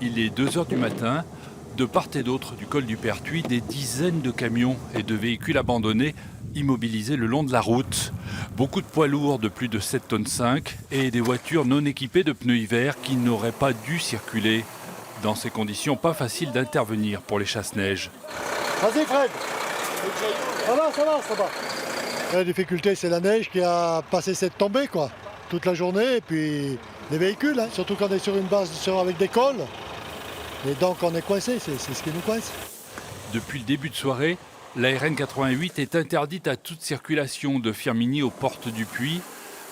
Il est 2 heures du matin. De part et d'autre du col du Pertuis, des dizaines de camions et de véhicules abandonnés immobilisés le long de la route. Beaucoup de poids lourds de plus de 7,5 tonnes et des voitures non équipées de pneus hiver qui n'auraient pas dû circuler. Dans ces conditions, pas facile d'intervenir pour les chasse-neige. Vas-y Fred. Ça va. La difficulté, c'est la neige qui a passé cette tombée, quoi. Toute la journée, et puis les véhicules, hein. Surtout quand on est sur une base avec des cols. Et donc on est coincé, c'est ce qui nous coince. Depuis le début de soirée, la RN 88 est interdite à toute circulation de Firminy aux portes du Puy,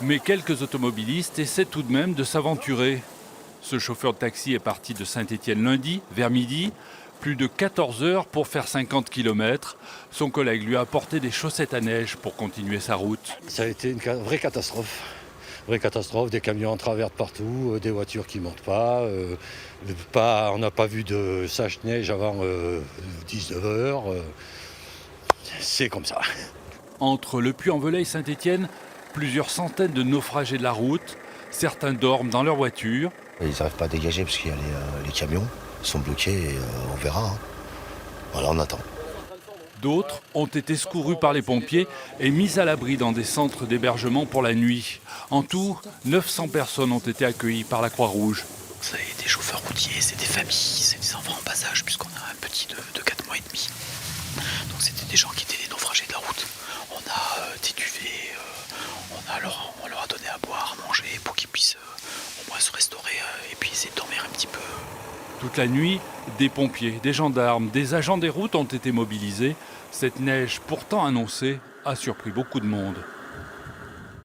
mais quelques automobilistes essaient tout de même de s'aventurer. Ce chauffeur de taxi est parti de Saint-Étienne lundi, vers midi, plus de 14 heures pour faire 50 km. Son collègue lui a apporté des chaussettes à neige pour continuer sa route. Ça a été une vraie catastrophe. Vraie catastrophe, des camions en travers de partout, des voitures qui ne montent pas. On n'a pas vu de sèche-neige avant 19 heures. C'est comme ça. Entre le Puy-en-Velay et Saint-Étienne, plusieurs centaines de naufragés de la route. Certains dorment dans leur voiture. Ils n'arrivent pas à dégager parce qu'il y a les camions. Ils sont bloqués et on verra. Hein. Voilà, on attend. D'autres ont été secourus par les pompiers et mis à l'abri dans des centres d'hébergement pour la nuit. En tout, 900 personnes ont été accueillies par la Croix-Rouge. C'est des chauffeurs routiers, c'est des familles, c'est des enfants en bas âge, puisqu'on a un petit de 4 mois et demi. Donc c'était des gens qui étaient des naufragés de la route. On a des duvets, on leur a donné à boire, à manger, pour qu'ils puissent au moins se restaurer et puis essayer de dormir un petit peu. Toute la nuit, des pompiers, des gendarmes, des agents des routes ont été mobilisés. Cette neige pourtant annoncée a surpris beaucoup de monde.